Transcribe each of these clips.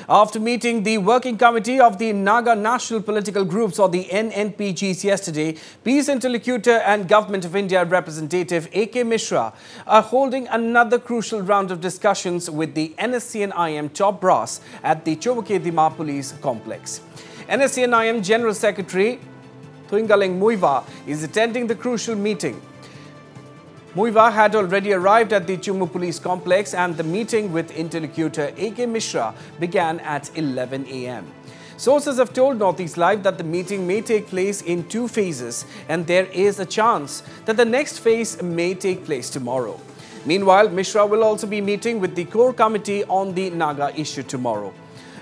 After meeting the working committee of the Naga National Political Groups or the NNPGs yesterday, Peace Interlocutor and Government of India representative AK Mishra are holding another crucial round of discussions with the NSCN-IM top brass at the Chumu Police Complex. NSCN-IM General Secretary Thuingaleng Muivah is attending the crucial meeting. Muivah had already arrived at the Chumu Police Complex and the meeting with interlocutor AK Mishra began at 11 a.m. Sources have told Northeast Live that the meeting may take place in two phases and there is a chance that the next phase may take place tomorrow. Meanwhile, Mishra will also be meeting with the core committee on the Naga issue tomorrow.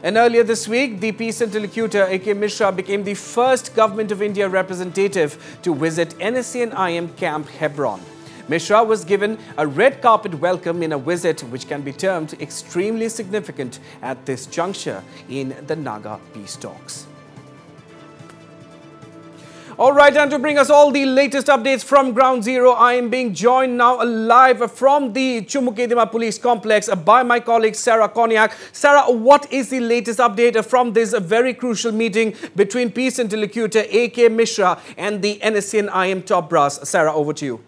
And earlier this week, the Peace Interlocutor AK Mishra became the first Government of India representative to visit NSCN-IM Camp Hebron. Mishra was given a red carpet welcome in a visit which can be termed extremely significant at this juncture in the Naga peace talks. Alright, and to bring us all the latest updates from Ground Zero, I am being joined now live from the Chumu Police Complex by my colleague Sarah Konyak. Sarah, what is the latest update from this very crucial meeting between Peace Interlocutor AK Mishra and the NSCN-IM top brass? Sarah, over to you.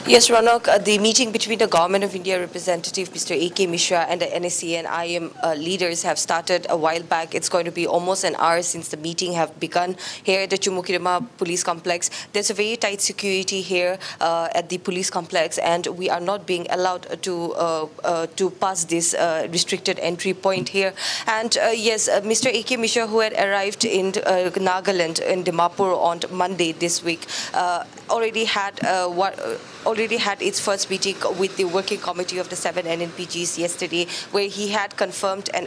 Yes, Ronak, the meeting between the Government of India representative, Mr. AK Mishra, and the NSCN-IM leaders have started a while back. It's going to be almost an hour since the meeting have begun here at the Chumu Police Complex. There's a very tight security here at the police complex, and we are not being allowed to pass this restricted entry point here. And yes, Mr. AK Mishra, who had arrived in Nagaland in Dimapur on Monday this week, already had its first meeting with the working committee of the 7 NNPGs yesterday, where he had confirmed and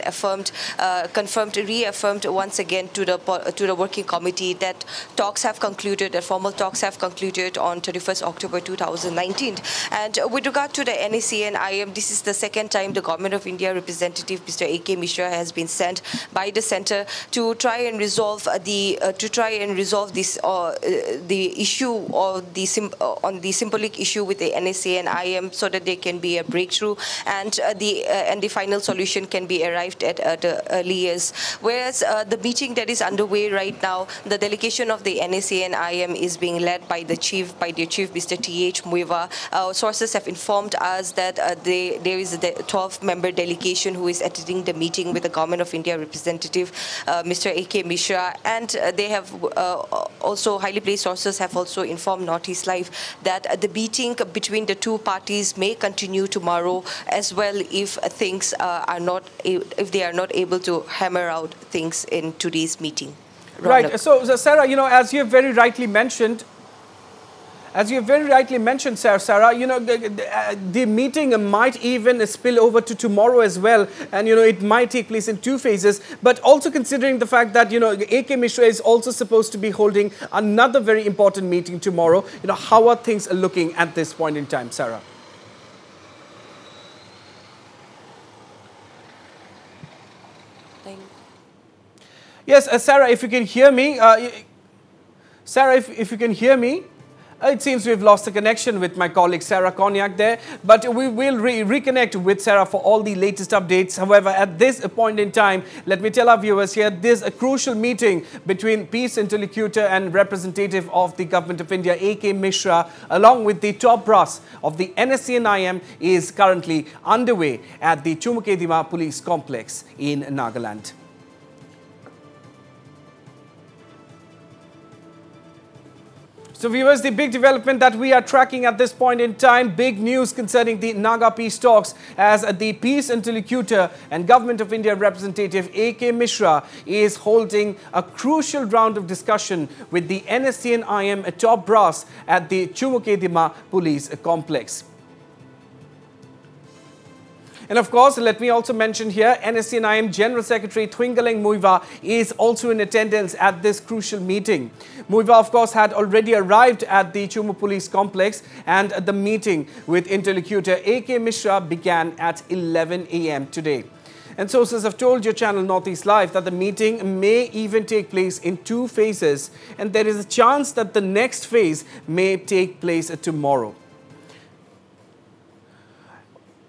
reaffirmed once again to the working committee that talks have concluded, that formal talks have concluded on 31st October 2019. And with regard to the NSCN-IM, this is the second time the Government of India representative, Mr. AK Mishra, has been sent by the centre to try and resolve the issue or the symbolic issue with the NSCN-IM, so that there can be a breakthrough and the final solution can be arrived at the earliest. Whereas the meeting that is underway right now, the delegation of the NSCN-IM is being led by their chief, Mr. AK Muivah. Sources have informed us that there is a 12-member delegation who is attending the meeting with the Government of India representative, Mr. AK Mishra, and they have also, highly placed sources have also informed Northeast Live that the meeting between the two parties may continue tomorrow as well if things if they are not able to hammer out things in today's meeting. Right. So Sarah, as you have very rightly mentioned, Sarah, the meeting might even spill over to tomorrow as well, and it might take place in two phases. But also considering the fact that AK Mishra is also supposed to be holding another very important meeting tomorrow, how are things looking at this point in time, Sarah? Yes, Sarah, if you can hear me, Sarah, if you can hear me. It seems we've lost the connection with my colleague Sarah Konyak there, but we will reconnect with Sarah for all the latest updates. However, at this point in time, let me tell our viewers here, there's a crucial meeting between Peace Interlocutor and representative of the Government of India, AK Mishra, along with the top brass of the NSCN-IM is currently underway at the Chumu Police Complex in Nagaland. So viewers, the big development that we are tracking at this point in time, big news concerning the Naga peace talks, as the Peace Interlocutor and Government of India representative AK Mishra is holding a crucial round of discussion with the NSCN-IM top brass at the Chumu Police Complex. And of course, let me also mention here, NSCN-IM General Secretary Thuingaleng Muivah is also in attendance at this crucial meeting. Muivah, of course, had already arrived at the Chumu Police Complex, and the meeting with interlocutor AK Mishra began at 11 a.m. today. And sources have told your channel Northeast Live that the meeting may even take place in two phases, and there is a chance that the next phase may take place tomorrow.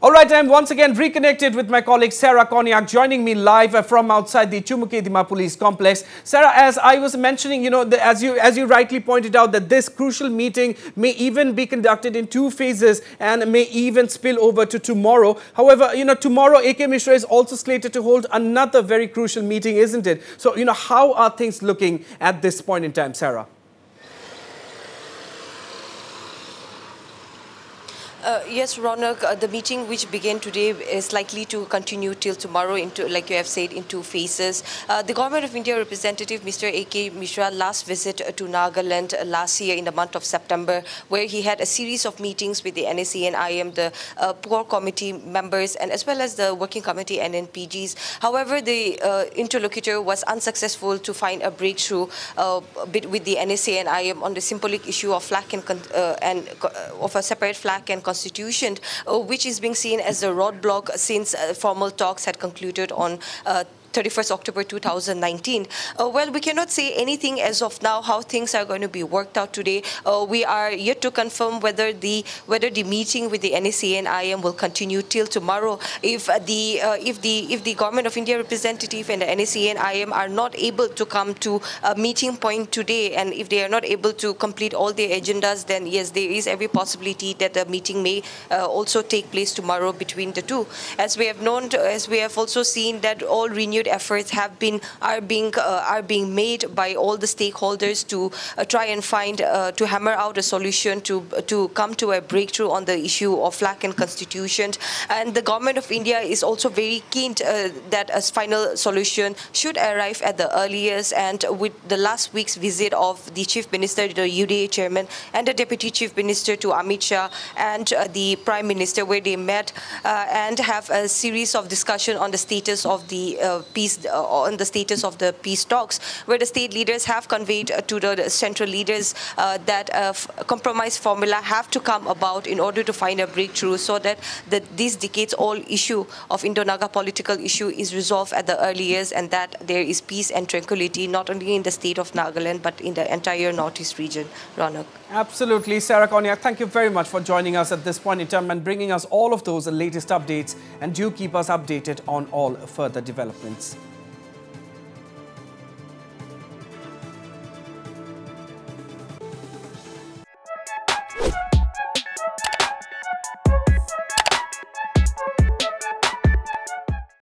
All right, I'm once again reconnected with my colleague Sarah Konyak, joining me live from outside the Chumu Police Complex. Sarah, as I was mentioning, as you rightly pointed out, that this crucial meeting may even be conducted in 2 phases and may even spill over to tomorrow. However, tomorrow AK Mishra is also slated to hold another very crucial meeting, isn't it? So, how are things looking at this point in time, Sarah? Yes, Ronak, the meeting which began today is likely to continue till tomorrow, like you have said, in 2 phases. The Government of India representative, Mr. AK Mishra, last visit to Nagaland last year in the month of September, where he had a series of meetings with the NSCN-IM, the core committee members, and as well as the working committee NNPGs. However, the interlocutor was unsuccessful to find a breakthrough with the NSCN-IM on the symbolic issue of flag and of a separate flag and constitution, which is being seen as a roadblock since formal talks had concluded on 31st October 2019. Well, we cannot say anything as of now how things are going to be worked out today. We are yet to confirm whether the meeting with the NSCN-IM will continue till tomorrow. If the Government of India representative and the NSCN-IM are not able to come to a meeting point today, and if they are not able to complete all their agendas, then yes, there is every possibility that the meeting may also take place tomorrow between the two. As we have also seen that all renewed efforts are being made by all the stakeholders to try and to hammer out a solution to come to a breakthrough on the issue of flag and constitution. And the Government of India is also very keen that a final solution should arrive at the earliest. And with the last week's visit of the Chief Minister, the UDA Chairman, and the Deputy Chief Minister to Amit Shah and the Prime Minister, where they met and have a series of discussion on the status of the peace talks, where the state leaders have conveyed to the central leaders that a compromise formula have to come about in order to find a breakthrough, so that this decades-old issue of Indo-Naga political issue is resolved at the earliest, and that there is peace and tranquility not only in the state of Nagaland but in the entire northeast region. Ronak. Absolutely. Sarah Konyak, thank you very much for joining us at this point in time and bringing us all of those latest updates, and do keep us updated on all further developments.